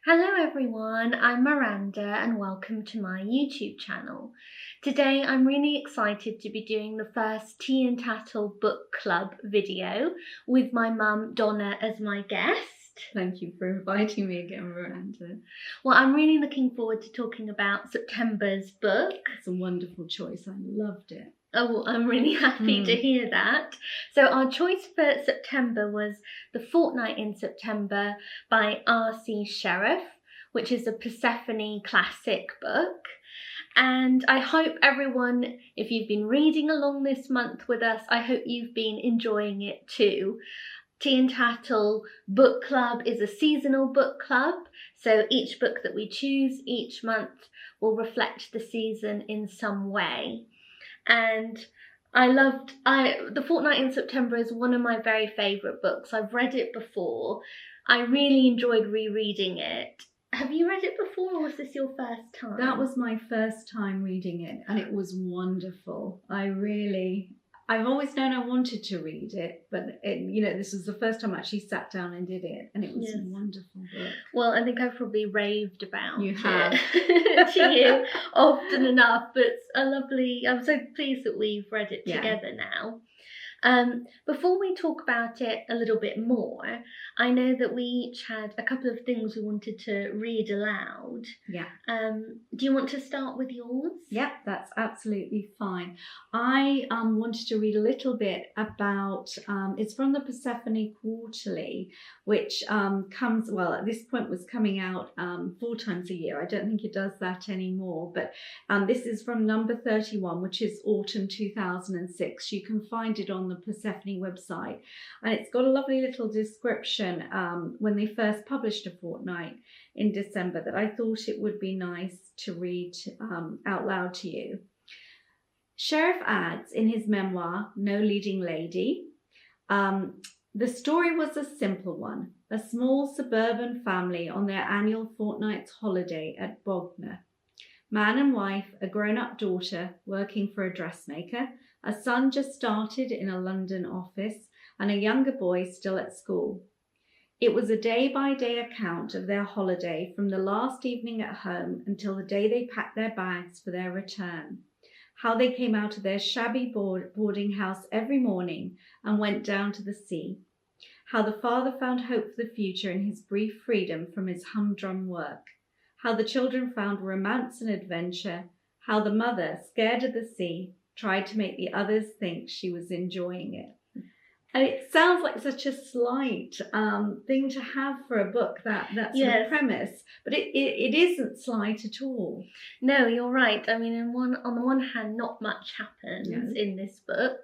Hello everyone, I'm Miranda and welcome to my YouTube channel. Today I'm really excited to be doing the first Tea and Tattle book club video with my mum Donna as my guest. Thank you for inviting me again, Miranda. Well, I'm really looking forward to talking about September's book. It's a wonderful choice. I loved it. Oh, I'm really happy to hear that. So our choice for September was The Fortnight in September by R C Sherriff, which is a Persephone classic book. And I hope everyone, if you've been reading along this month with us, I hope you've been enjoying it too. Tea and Tattle Book Club is a seasonal book club, so each book that we choose each month will reflect the season in some way. And The Fortnight in September is one of my very favourite books. I've read it before. I really enjoyed rereading it. Have you read it before, or was this your first time? That was my first time reading it, and it was wonderful. I've always known I wanted to read it, but this was the first time I actually sat down and did it, and it was a wonderful book. Well, I think I've probably raved about it to you often enough, but I'm so pleased that we've read it together now. Before we talk about it a little bit more, I know that we each had a couple of things we wanted to read aloud. Yeah. Do you want to start with yours? Yeah, that's absolutely fine. I wanted to read a little bit about, it's from the Persephone Quarterly, which at this point was coming out 4 times a year. I don't think it does that anymore, but this is from number 31, which is autumn 2006. You can find it on the Persephone website, and it's got a lovely little description when they first published A Fortnight in December that I thought it would be nice to read out loud to you. Sherriff adds in his memoir, No Leading Lady, the story was a simple one, a small suburban family on their annual fortnight's holiday at Bognor. Man and wife, a grown-up daughter working for a dressmaker, a son just started in a London office, and a younger boy still at school. It was a day-by-day account of their holiday from the last evening at home until the day they packed their bags for their return. How they came out of their shabby boarding house every morning and went down to the sea. How the father found hope for the future in his brief freedom from his humdrum work. How the children found romance and adventure. How the mother, scared of the sea, tried to make the others think she was enjoying it. And it sounds like such a slight thing to have for a book, that sort of premise, but it isn't slight at all. No, you're right. I mean, on the one hand, not much happens in this book.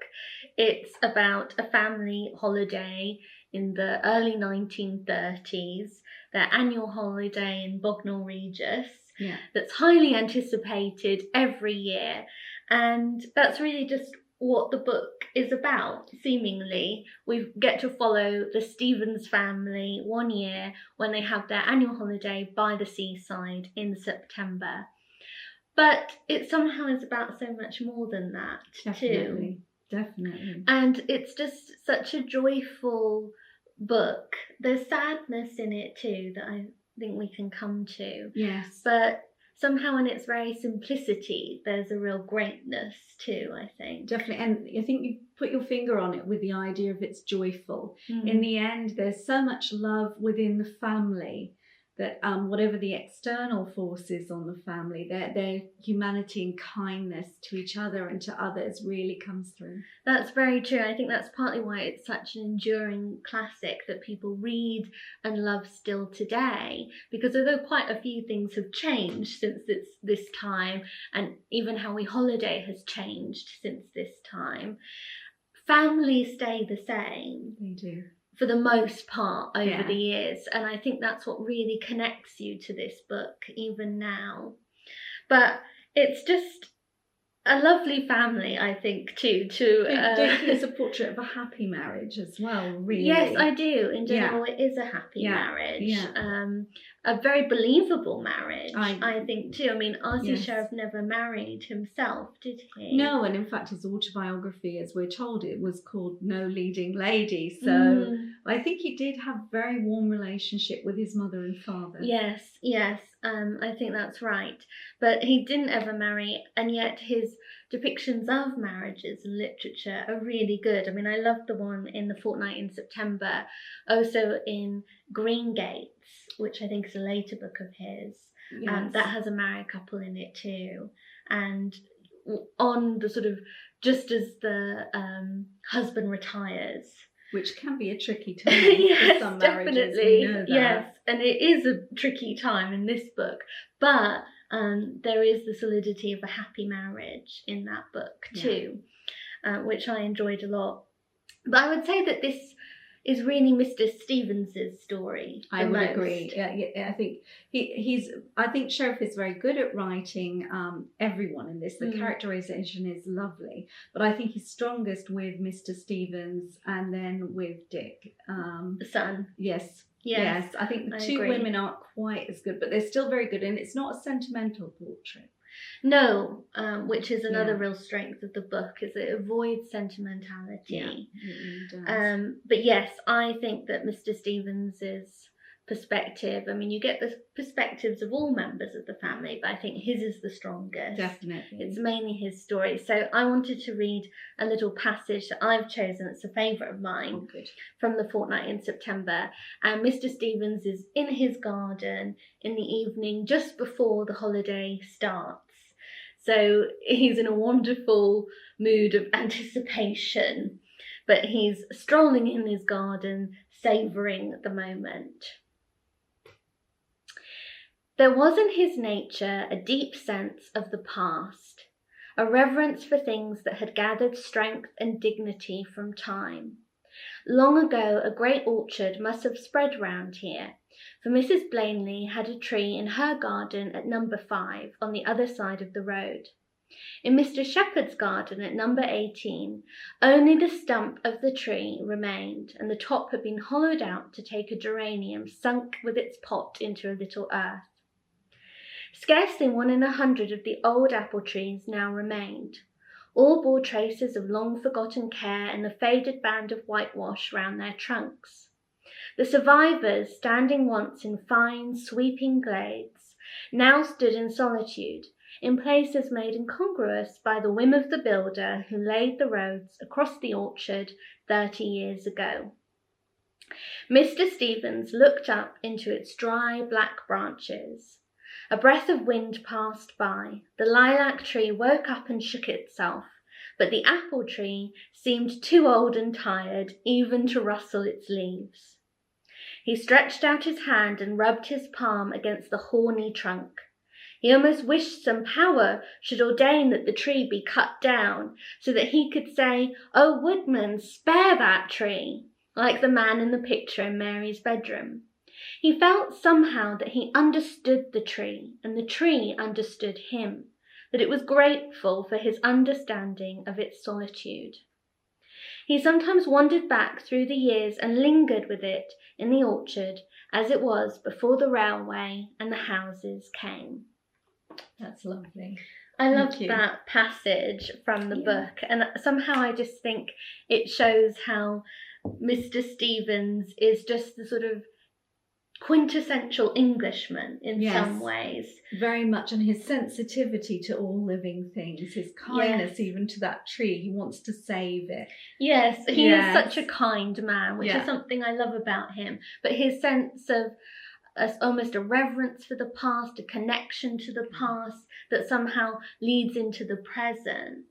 It's about a family holiday in the early 1930s, their annual holiday in Bognor Regis, that's highly anticipated every year. And that's really just what the book is about, seemingly. We get to follow the Stevens family one year when they have their annual holiday by the seaside in September. But it somehow is about so much more than that, too. Definitely. And it's just such a joyful book. There's sadness in it, too, that I think we can come to. Yes. But somehow in its very simplicity, there's a real greatness too, I think. Definitely, and I think you put your finger on it with the idea of it's joyful. In the end, there's so much love within the family that whatever the external forces on the family, their humanity and kindness to each other and to others really comes through. That's very true. I think that's partly why it's such an enduring classic that people read and love still today, because although quite a few things have changed since this time, and even how we holiday has changed since this time, families stay the same. They do. For the most part over the years. And I think that's what really connects you to this book, even now. But it's just a lovely family, I think, too. Don't you think it's a portrait of a happy marriage as well, really? Yes, I do. In general, it is a happy marriage. Yeah. A very believable marriage, I think, too. I mean, R C Sherriff never married himself, did he? No, and in fact, his autobiography, as we're told, it was called No Leading Lady. So I think he did have a very warm relationship with his mother and father. Yes. I think that's right. But he didn't ever marry, and yet his depictions of marriages in literature are really good. I mean, I love the one in The Fortnight in September, also in Green Gates, which I think is a later book of his. That has a married couple in it too. And on the sort of, just as the husband retires, which can be a tricky time for some marriages. Definitely. We know that. Yes, and it is a tricky time in this book, but there is the solidity of a happy marriage in that book too, which I enjoyed a lot. But I would say that this is really Mr. Stevens's story. I would agree. Yeah, I think I think Sherriff is very good at writing everyone in this. The characterization is lovely, but I think he's strongest with Mr. Stevens and then with Dick, the son. Yes. I think the two women aren't quite as good, but they're still very good, and it's not a sentimental portrait. No, which is another real strength of the book, is it avoids sentimentality. But yes, I think that Mr. Stevens's perspective, I mean, you get the perspectives of all members of the family, but I think his is the strongest. Definitely. It's mainly his story. So I wanted to read a little passage that I've chosen. It's a favourite of mine from The Fortnight in September. And Mr. Stevens is in his garden in the evening just before the holiday starts. So he's in a wonderful mood of anticipation, but he's strolling in his garden, savouring the moment. There was in his nature a deep sense of the past, a reverence for things that had gathered strength and dignity from time. Long ago, a great orchard must have spread round here, for Mrs. Blayney had a tree in her garden at number 5 on the other side of the road. In Mr. Shepherd's garden at number 18, only the stump of the tree remained, and the top had been hollowed out to take a geranium sunk with its pot into a little earth. Scarcely 1 in 100 of the old apple trees now remained. All bore traces of long-forgotten care and the faded band of whitewash round their trunks. The survivors, standing once in fine, sweeping glades, now stood in solitude, in places made incongruous by the whim of the builder who laid the roads across the orchard 30 years ago. Mr. Stevens looked up into its dry, black branches. A breath of wind passed by. The lilac tree woke up and shook itself, but the apple tree seemed too old and tired even to rustle its leaves. He stretched out his hand and rubbed his palm against the horny trunk. He almost wished some power should ordain that the tree be cut down, so that he could say, "Oh, woodman, spare that tree," like the man in the picture in Mary's bedroom. He felt somehow that he understood the tree, and the tree understood him, that it was grateful for his understanding of its solitude. He sometimes wandered back through the years and lingered with it in the orchard as it was before the railway and the houses came. That's lovely. I loved that passage from the book, and somehow I just think it shows how Mr. Stevens is just the sort of quintessential Englishman in some ways. Very much, and his sensitivity to all living things, his kindness even to that tree. He wants to save it. Yes, he is such a kind man, which is something I love about him. But his sense of almost a reverence for the past, a connection to the past that somehow leads into the present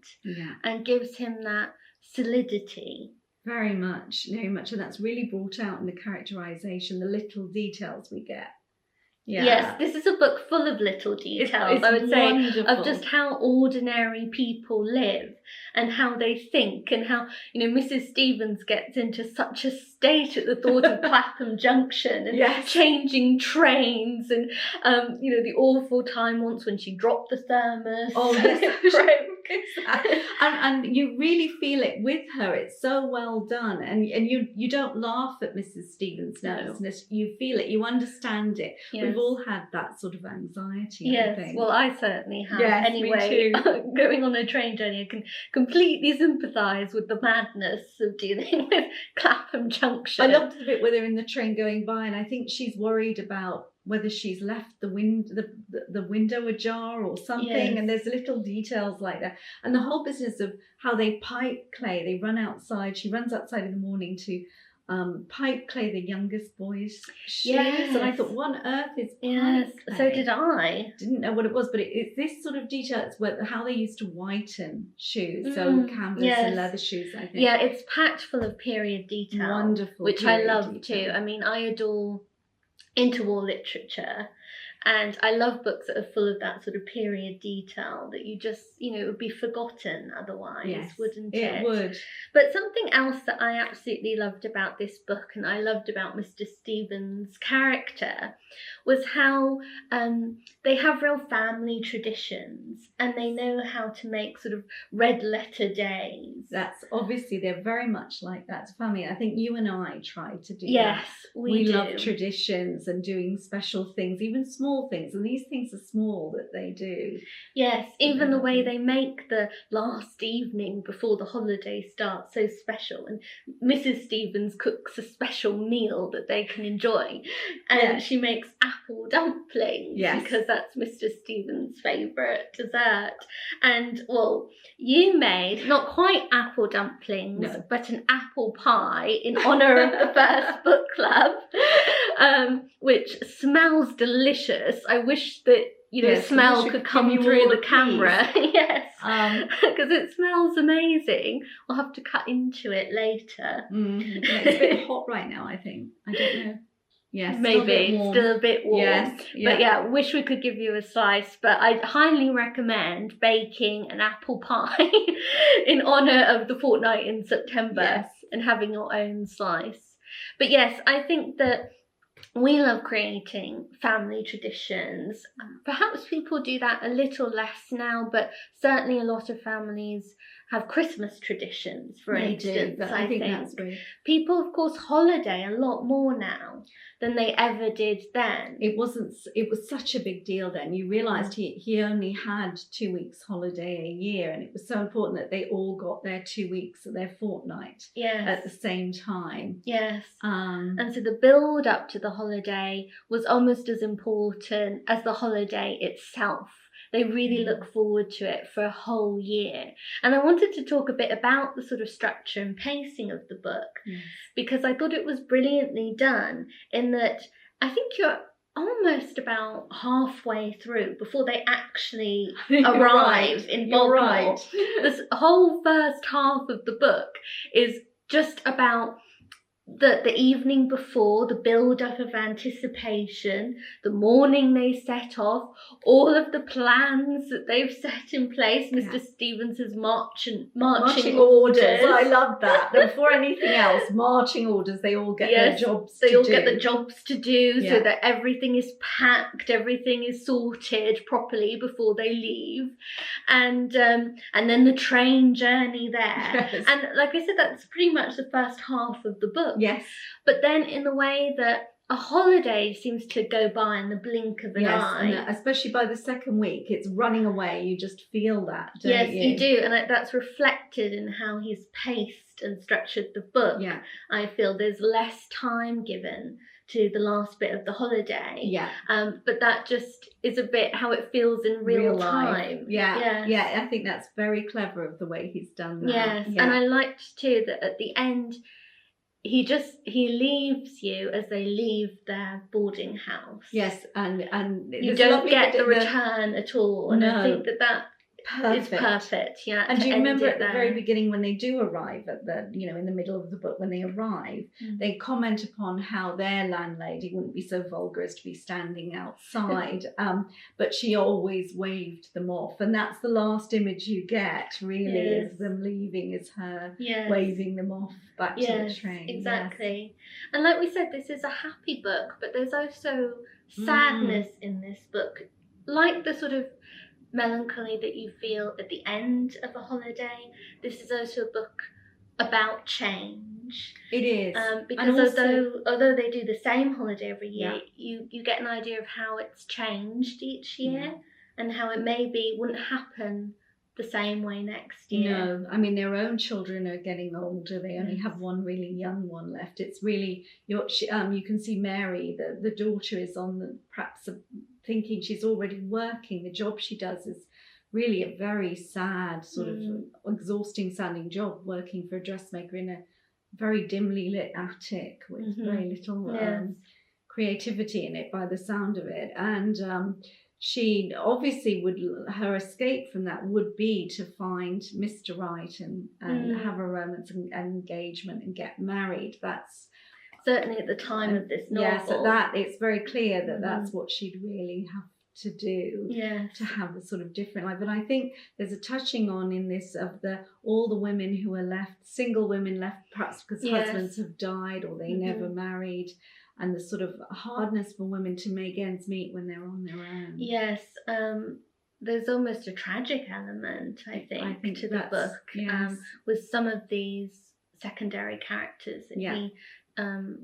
and gives him that solidity. Very much, and that's really brought out in the characterization, the little details we get. Yes, this is a book full of little details, it's I would wonderful. say, of just how ordinary people live and how they think, and how, Mrs. Stevens gets into such a state at the thought of Clapham Junction and changing trains and, the awful time once when she dropped the thermos. Oh, yes. And you really feel it with her. It's so well done, and you don't laugh at Mrs. Stevens' nervousness. You feel it, you understand it. Yes. We've all had that sort of anxiety. Yes, I think. well, I certainly have. Yes, anyway, me too. Going on a train journey, I can completely sympathise with the madness of dealing with Clapham Junction. I loved the bit with her in the train going by, and I think she's worried about whether she's left the window ajar or something. Yes. And there's little details like that. And the whole business of how they pipe clay, they run outside. She runs outside in the morning to pipe clay the youngest boy's shoes. Yes. And I thought, what on earth is pipe clay? So did I. Didn't know what it was, but it's this sort of detail. It's how they used to whiten shoes, so canvas and leather shoes, I think. Yeah, it's packed full of period detail. Wonderful. Which I love too. I mean, I adore interwar literature, and I love books that are full of that sort of period detail that you just, it would be forgotten otherwise, wouldn't it? It would. But something else that I absolutely loved about this book, and I loved about Mr. Stevens' character, was how they have real family traditions, and they know how to make sort of red letter days. That's obviously, they're very much like that family. I think you and I try to do that. Yes, we do. Love traditions and doing special things, even small things, and these things are small that they do. Yes, even the way they make the last evening before the holiday starts so special, and Mrs. Stevens cooks a special meal that they can enjoy, and she makes apple dumplings because that's Mr. Stevens' favourite dessert. And well, you made not quite apple dumplings, but an apple pie in honour of the first book club, which smells delicious. I wish that smell could come through the camera. Yes, because it smells amazing. We'll have to cut into it later. It's a bit hot right now, I think. I don't know. Yes, maybe still a bit warm. Yes, but wish we could give you a slice. But I'd highly recommend baking an apple pie in honour of the fortnight in September and having your own slice. But yes, I think that we love creating family traditions. Perhaps people do that a little less now, but certainly a lot of families have Christmas traditions, for instance. I think that's great. People, of course, holiday a lot more now than they ever did then. It was such a big deal then. You realised he only had 2 weeks holiday a year, and it was so important that they all got their 2 weeks of their fortnight at the same time. Yes. And so the build up to the holiday was almost as important as the holiday itself. They really look forward to it for a whole year. And I wanted to talk a bit about the sort of structure and pacing of the book, because I thought it was brilliantly done in that I think you're almost about halfway through before they actually arrive in Baltimore. This whole first half of the book is just about the evening before, the build-up of anticipation, the morning they set off, all of the plans that they've set in place, Mr. Stevens' marching orders. I love that. Before anything else, marching orders, they all get their jobs to do. They all get the jobs to do so that everything is packed, everything is sorted properly before they leave. And then the train journey there. Yes. And like I said, that's pretty much the first half of the book. Yes. But then in the way that a holiday seems to go by in the blink of an eye. And especially by the second week, it's running away. You just feel that, don't you? You do. And that's reflected in how he's paced and structured the book. Yeah. I feel there's less time given to the last bit of the holiday. Yeah. But that just is a bit how it feels in real time. Yeah. I think that's very clever of the way he's done that. Yes. Yeah. And I liked too that at the end, he leaves you as they leave their boarding house. Yes, and you don't get the return at all. And I think that is perfect. Yeah. And do you remember at the very beginning when they do arrive at the, in the middle of the book, when they arrive, they comment upon how their landlady wouldn't be so vulgar as to be standing outside, but she always waved them off. And that's the last image you get, really, is them leaving, is her waving them off back to the train. Exactly. Yes. And like we said, this is a happy book, but there's also sadness in this book. Like the sort of melancholy that you feel at the end of a holiday, this is also a book about change. It is. Because although they do the same holiday every year, you get an idea of how it's changed each year and how it maybe wouldn't happen the same way next year. No, I mean, their own children are getting older. They only have one really young one left. It's really, you can see Mary, the daughter, is perhaps thinking she's already working. The job she does is really a very sad, sort of exhausting sounding job, working for a dressmaker in a very dimly lit attic with very little creativity in it by the sound of it. And she obviously her escape from that would be to find Mr. Right and have a romance and engagement and get married. That's certainly at the time of this novel. Yes, that it's very clear that that's what she'd really have to do to have a sort of different life. But I think there's a touching on in this of all the women who are left, single women left perhaps because husbands have died or they never married, and the sort of hardness for women to make ends meet when they're on their own. Yes, there's almost a tragic element, I think to the book, with some of these secondary characters that he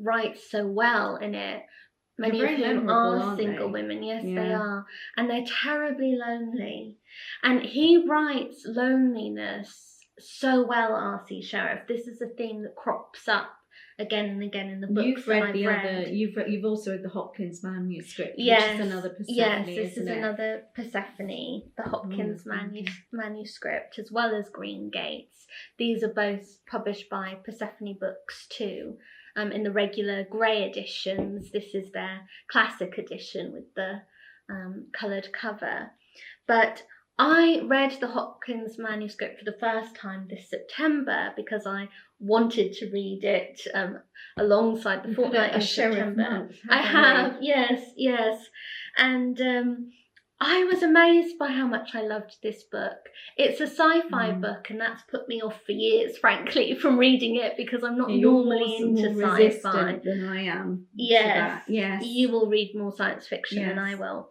writes so well in it. Many of whom are single women, they are. And they're terribly lonely. And he writes loneliness so well, R C Sherriff. This is a theme that crops up again and again in the books. You've also read the Hopkins manuscript, which is another Persephone. Yes, this is another Persephone, the Hopkins manuscript, as well as Green Gates. These are both published by Persephone Books too. In the regular grey editions, this is their classic edition with the coloured cover. But I read the Hopkins manuscript for the first time this September because I wanted to read it alongside the Fortnight in September. I have, yes. And I was amazed by how much I loved this book. It's a sci-fi book, and that's put me off for years, frankly, from reading it because I'm not normally into sci-fi. Than I am. Yes, you will read more science fiction than I will.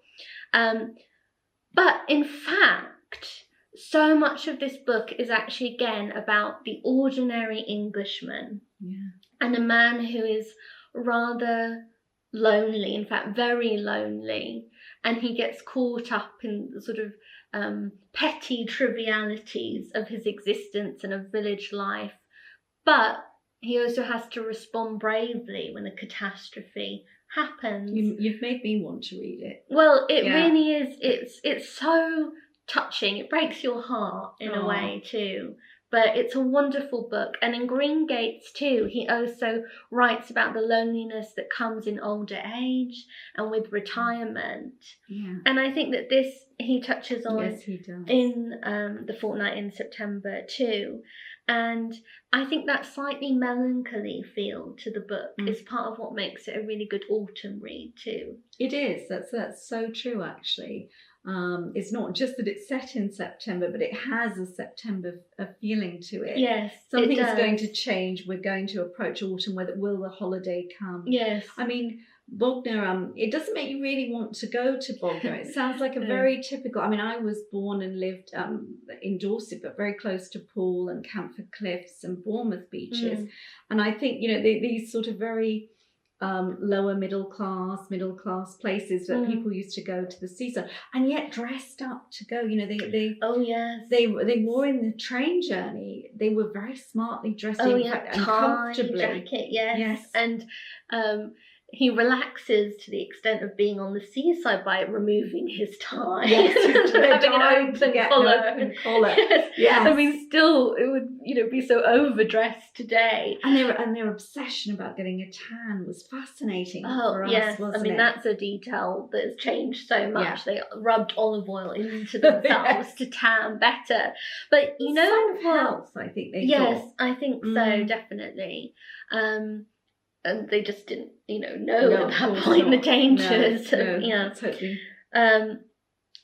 But in fact, so much of this book is actually again about the ordinary Englishman and a man who is rather lonely, in fact, very lonely. And he gets caught up in the sort of petty trivialities of his existence and of village life. But he also has to respond bravely when a catastrophe happens. You've made me want to read it. Well, it really is. It's so touching. It breaks your heart in a way too. But it's a wonderful book. And in Green Gates too, he also writes about the loneliness that comes in older age and with retirement. Yeah. And I think that this he touches on in The Fortnight in September too. And I think that slightly melancholy feel to the book is part of what makes it a really good autumn read too. It is. That's so true, actually. It's not just that it's set in September, but it has a September feeling to it. Yes, something is going to change. We're going to approach autumn. Will the holiday come? Yes. I mean, Bognor, it doesn't make you really want to go to Bognor. It sounds like a very typical. I mean, I was born and lived in Dorset, but very close to Poole and Camphor Cliffs and Bournemouth beaches. And I think these sort of very lower middle class places that people used to go to the seaside, and yet dressed up to go. They wore in the train journey. They were very smartly dressed, and comfortably. Jacket, yes. And he relaxes to the extent of being on the seaside by removing his tie. Yes, having an open collar. Yes. I mean, still, it would be so overdressed today. And their obsession about getting a tan was fascinating for us, wasn't it? I mean, that's a detail that has changed so much. They rubbed olive oil into themselves to tan better. But health, I think they thought. I think so, definitely. And they just didn't, know at that point the dangers. Totally.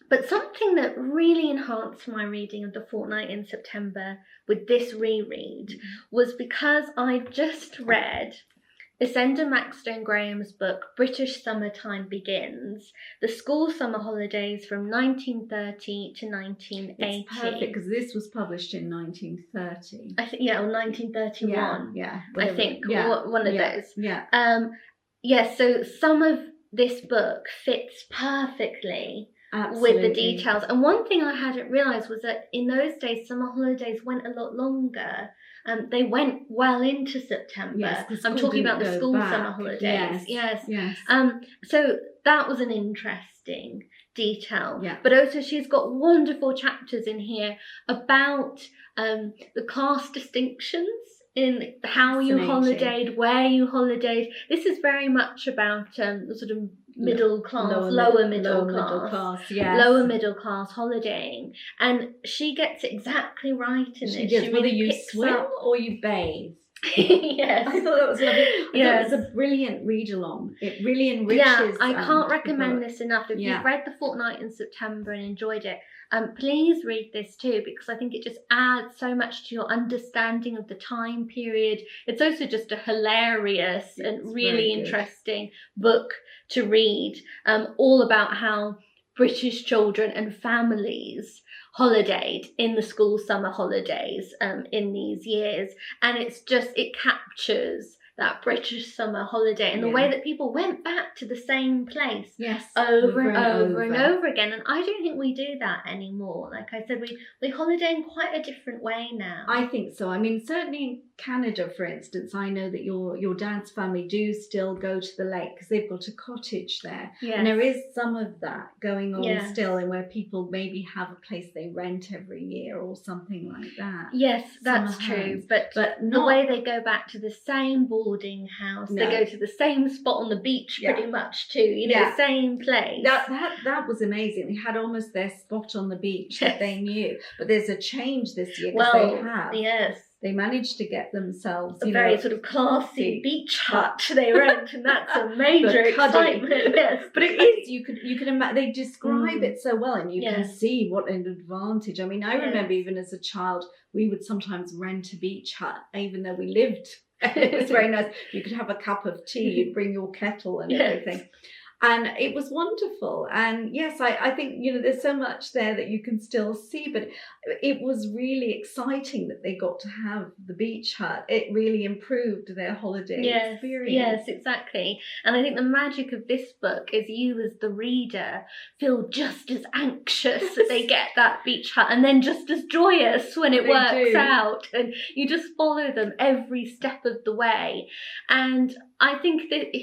But something that really enhanced my reading of The Fortnight in September with this reread was because I just read Essenda Maxstone Graham's book British Summertime Begins, the school summer holidays from 1930 to 1980. It's perfect because this was published in 1930. Or 1931. Yeah, I think, one of those. Yeah. So some of this book fits perfectly Absolutely. with the details. And one thing I hadn't realised was that in those days, summer holidays went a lot longer. They went well into September. Yes, I'm talking about the school summer holidays. Yes. So that was an interesting detail. Yeah. But also she's got wonderful chapters in here about the class distinctions in how you holidayed, where you holidayed. This is very much about the sort of middle class, lower middle class, lower middle class holidaying, and she gets it exactly right in this. She whether you swim or you bathe. Yes, I thought that was lovely. It was a brilliant read along. It really enriches. Yeah, I can't recommend this enough. If you've read The Fortnight in September and enjoyed it, please read this too, because I think it just adds so much to your understanding of the time period. It's also just a hilarious and really interesting book to read, all about how British children and families holidayed in the school summer holidays in these years. And it captures that British summer holiday and the way that people went back to the same place over and over again. And I don't think we do that anymore. Like I said, we holiday in quite a different way now. I think so. I mean, certainly in Canada, for instance, I know that your dad's family do still go to the lake because they've got a cottage there. Yes. And there is some of that going on still, and where people maybe have a place they rent every year or something like that. Yes, that's true. But the way they go back to the same boarding house, they go to the same spot on the beach pretty much too, the same place. That was amazing. They had almost their spot on the beach that they knew. But there's a change this year because they have. Yes. They managed to get themselves a very sort of classy beach hut they rent, and that's a major excitement. Yes, but it is. You can imagine. They describe it so well, and you can see what an advantage. I mean, I remember even as a child, we would sometimes rent a beach hut, even though we lived. It was very nice. You could have a cup of tea. You'd bring your kettle and everything. And it was wonderful. And yes, I think, there's so much there that you can still see, but it was really exciting that they got to have the beach hut. It really improved their holiday experience. Yes, exactly. And I think the magic of this book is you as the reader feel just as anxious that they get that beach hut, and then just as joyous when it works out. And you just follow them every step of the way. And I think that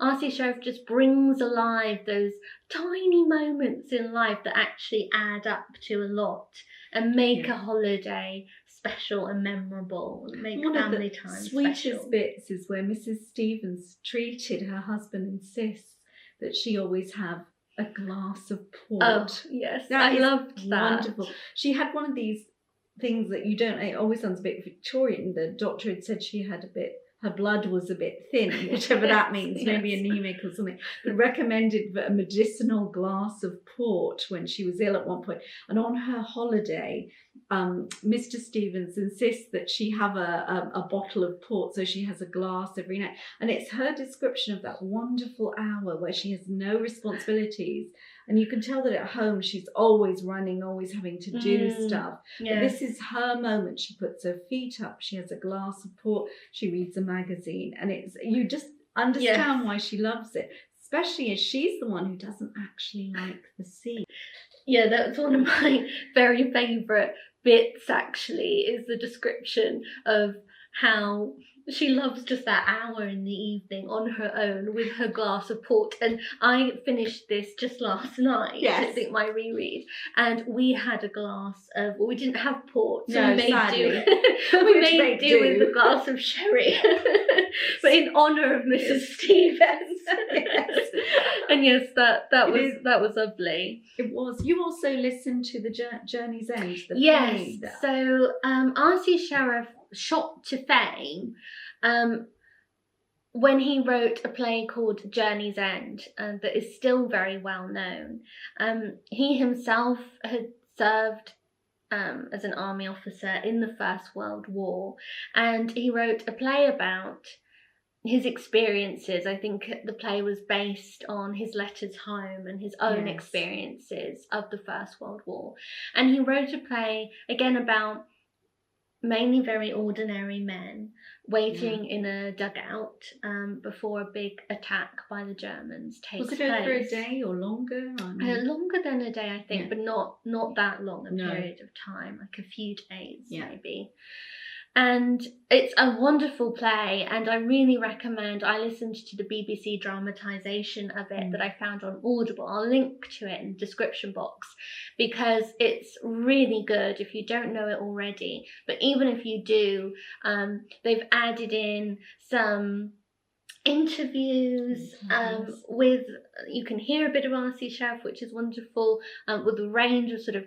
R C Sherriff just brings alive those tiny moments in life that actually add up to a lot and make a holiday special and memorable, and make family time special. One of the sweetest bits is where Mrs. Stevens treated her husband, insists that she always have a glass of port. Oh, yes, I loved that. Wonderful. She had one of these things that it always sounds a bit Victorian. The doctor had said she had her blood was a bit thin, whatever that means, maybe anemic or something, but recommended a medicinal glass of port when she was ill at one point. And on her holiday, Mr. Stevens insists that she have a bottle of port, so she has a glass every night. And it's her description of that wonderful hour where she has no responsibilities. And you can tell that at home she's always running, always having to do stuff. But this is her moment. She puts her feet up, she has a glass of port, she reads a magazine, and you just understand why she loves it, especially as she's the one who doesn't actually like the sea. Yeah, that's one of my very favourite bits, actually, is the description of how she loves just that hour in the evening on her own with her glass of port. And I finished this just last night, I think, my reread, and we had a glass of, we didn't have port, so we made do with a glass of sherry, but in honour of Mrs. Stevens. And yes, that was lovely. It was. You also listened to the Journey's End, the play. So R C Sherriff shot to fame when he wrote a play called Journey's End that is still very well known. He himself had served as an army officer in the First World War, and he wrote a play about his experiences. I think the play was based on his letters home and his own experiences of the First World War. And he wrote a play, again, about mainly very ordinary men waiting in a dugout before a big attack by the Germans takes place. Was it over a day or longer? Longer than a day, I think, but not that long a period of time, like a few days maybe. And it's a wonderful play, and I really recommend. I listened to the BBC dramatisation of it that I found on Audible. I'll link to it in the description box, because it's really good if you don't know it already. But even if you do, they've added in some interviews with, you can hear a bit of R C Sherriff, which is wonderful, with a range of sort of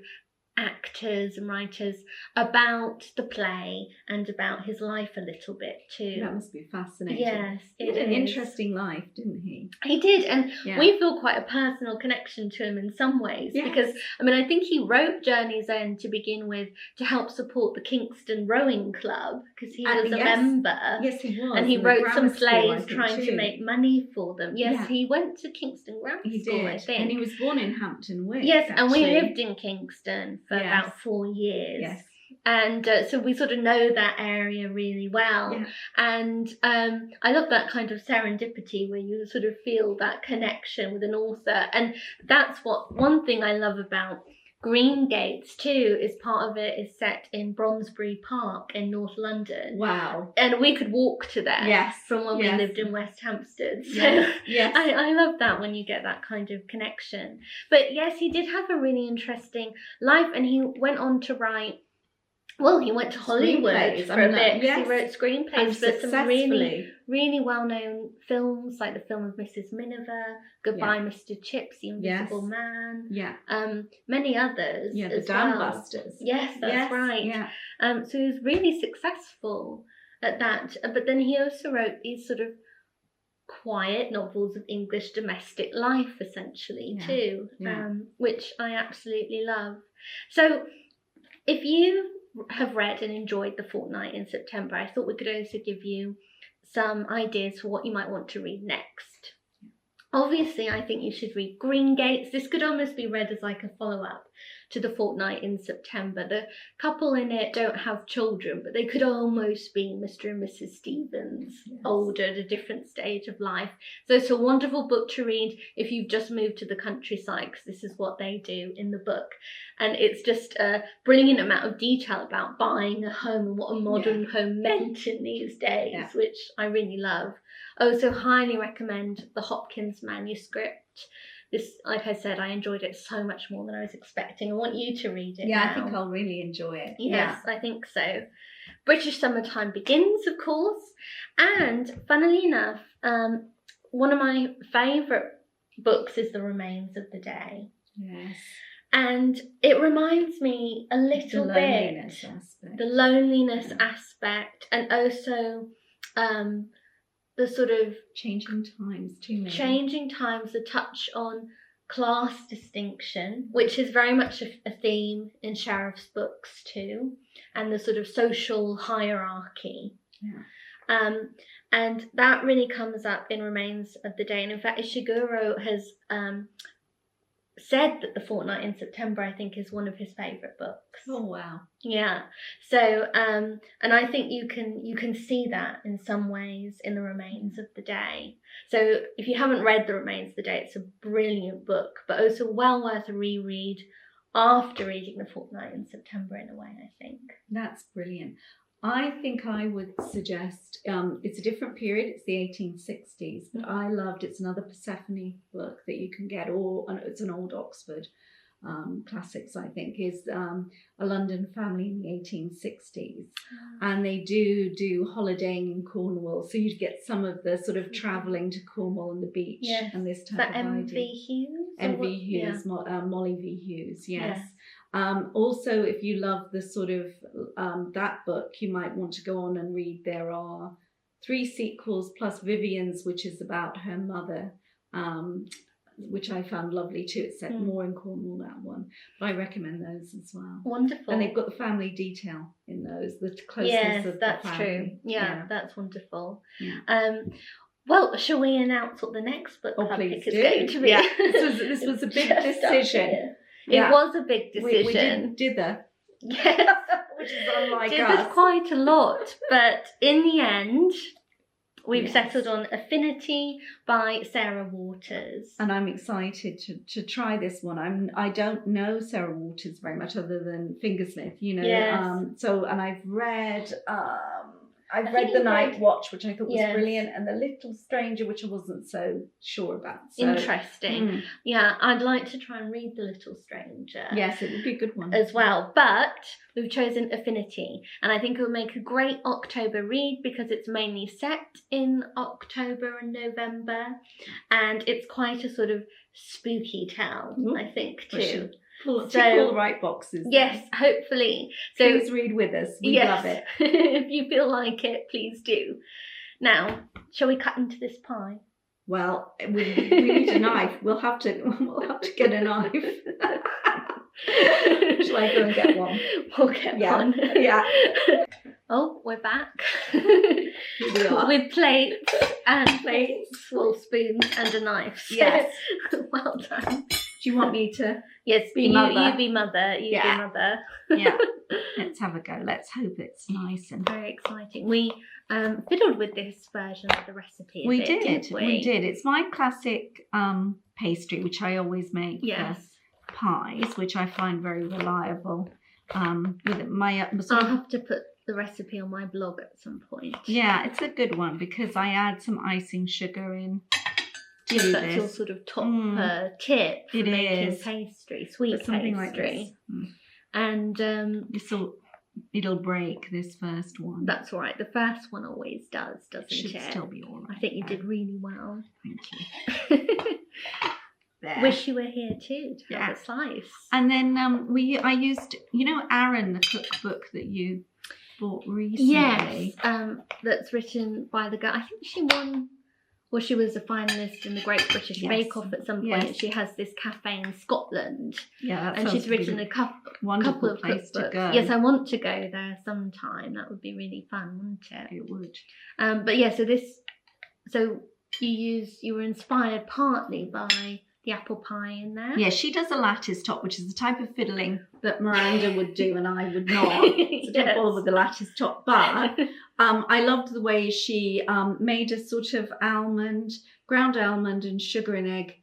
actors and writers about the play and about his life a little bit too. That must be fascinating. Yes, he had an interesting life, didn't he? He did, and we feel quite a personal connection to him in some ways, because I mean, I think he wrote Journey's End to begin with to help support the Kingston Rowing Club, because he was a member. Yes, he was. And he wrote some plays trying to make money for them. Yes, he went to Kingston Grammar School, I think. And he was born in Hampton Wick. Yes, and we lived in Kingston for about 4 years. Yes. And so we sort of know that area really well. Yeah. And I love that kind of serendipity where you sort of feel that connection with an author. And that's one thing I love about Green Gates too, is part of it is set in Bromsbury Park in North London. Wow. And we could walk to there from when we lived in West Hampstead. So I love that when you get that kind of connection. But yes, he did have a really interesting life, and he went on to write, well, he went to Hollywood for a bit. He wrote screenplays for some really, really well-known films, like the film of Mrs. Miniver, Goodbye, Mr. Chips, The Invisible Man. Many others. Yeah, the Dambusters. Yes, that's right. Yeah. So he was really successful at that. But then he also wrote these sort of quiet novels of English domestic life, essentially, too, which I absolutely love. So if you have read and enjoyed The Fortnight in September, I thought we could also give you some ideas for what you might want to read next. Obviously, I think you should read Green Gates. This could almost be read as like a follow-up to The Fortnight in September. The couple in it don't have children, but they could almost be Mr. and Mrs. Stevens, older at a different stage of life. So it's a wonderful book to read if you've just moved to the countryside, because this is what they do in the book. And it's just a brilliant amount of detail about buying a home and what a modern home meant in these days, which I really love. I also highly recommend the Hopkins manuscript. This, like I said, I enjoyed it so much more than I was expecting. I want you to read it now. I think I'll really enjoy it. Yes, I think so. British Summertime Begins, of course. And funnily enough, one of my favourite books is The Remains of the Day. Yes. And it reminds me a little bit the loneliness aspect, and also the sort of changing times too. Changing times, the touch on class distinction, which is very much a theme in Sherriff's books too, and the sort of social hierarchy. And that really comes up in Remains of the Day. And in fact, Ishiguro has said that The Fortnight in September, I think, is one of his favourite books. Oh wow! Yeah. So, and I think you can see that in some ways in The Remains of the Day. So, if you haven't read The Remains of the Day, it's a brilliant book, but also well worth a reread after reading The Fortnight in September. In a way, I think that's brilliant. I think I would suggest, it's a different period, it's the 1860s, but I loved, it's another Persephone book that you can get, or it's an old Oxford classics, I think, is A London Family in the 1860s. And they do holidaying in Cornwall, so you'd get some of the sort of travelling to Cornwall and the beach and this type of idea. M.V. Hughes? M.V. Hughes, Molly V. Hughes, yes. Also, if you love the sort of that book, you might want to go on and read. There are 3 sequels plus Vivian's, which is about her mother. which I found lovely too. It's set more in Cornwall, that one. But I recommend those as well. Wonderful. And they've got the family detail in those, the closeness yes, of the that's family. true. Yeah, that's wonderful. Yeah. Well, shall we announce what the next book club pick is do. going to be? Yeah, this was a big decision. It was a big decision. We did dither. Yes. Which is unlike us. Dithered quite a lot, but in the end, we've settled on Affinity by Sarah Waters. And I'm excited to try this one. I don't know Sarah Waters very much other than Fingersmith, you know. Yes. And I've read The Night Watch, which I thought was brilliant, and The Little Stranger, which I wasn't so sure about. So, interesting. Yeah, I'd like to try and read The Little Stranger. Yes, it would be a good one. As well. But we've chosen Affinity, and I think it will make a great October read because it's mainly set in October and November, and it's quite a sort of spooky tale, I think, too. Tick all the right boxes. Yes, hopefully. So please read with us. We love it. If you feel like it, please do. Now, shall we cut into this pie? Well, we need a knife. We'll have to get a knife. Shall I go and get one? We'll get one. Yeah. Oh, we're back. Here we are. With plates, well, spoons and a knife. So, yes. Well done. Do you want me to? Yes, be mother. You be mother. You be mother. Yeah. Let's have a go. Let's hope it's nice and very exciting. We fiddled with this version of the recipe. We did. It's my classic pastry, which I always make. Yes. For pies, which I find very reliable. With my I'll have to put the recipe on my blog at some point. Yeah, it's a good one because I add some icing sugar in. Yes, that's your sort of top tip for making pastry, sweet something pastry. Like this. And it'll break this first one. That's all right. The first one always does, doesn't it? Should still be all right. I think you did really well. Thank you. There. Wish you were here too to have a slice. And then I used, Aaron, the cookbook that you bought recently. Yes, that's written by the girl. I think she won. Well, she was a finalist in the Great British Bake Off at some point. Yes. She has this cafe in Scotland. Yeah, and she's written a couple of place to cookbooks. go. Yes, I want to go there sometime. That would be really fun, wouldn't it? It would. But yeah, so you were inspired partly by the apple pie in there. Yeah, she does a lattice top, which is the type of fiddling that Miranda would do and I would not. So don't bother with the lattice top. But I loved the way she made a sort of ground almond and sugar and egg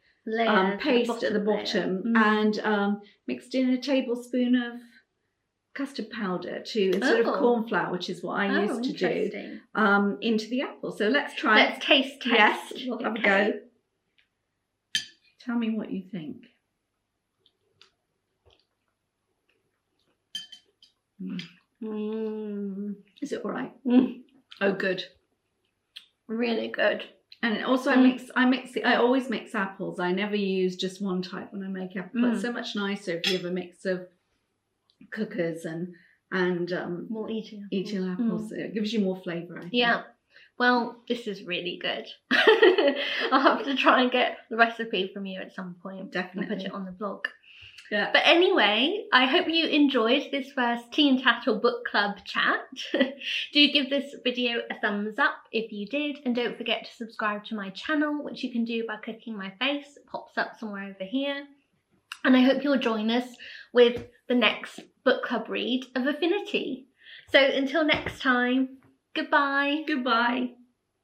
paste at the bottom and mixed in a tablespoon of custard powder instead of corn flour, which is what I used to do, into the apple. So let's try it. Let's taste. Yes, we'll have a go. Tell me what you think. Is it all right? Oh, good. Really good. And also I always mix apples. I never use just one type when I make apple. But it's so much nicer if you have a mix of cookers and more eating apples. It gives you more flavour, I think. Yeah. Well, this is really good. I'll have to try and get the recipe from you at some point. Definitely. And put it on the blog. Yeah. But anyway, I hope you enjoyed this first Tea and Tattle book club chat. Do give this video a thumbs up if you did, and don't forget to subscribe to my channel, which you can do by clicking my face. It pops up somewhere over here. And I hope you'll join us with the next book club read of Affinity. So until next time, goodbye. Goodbye.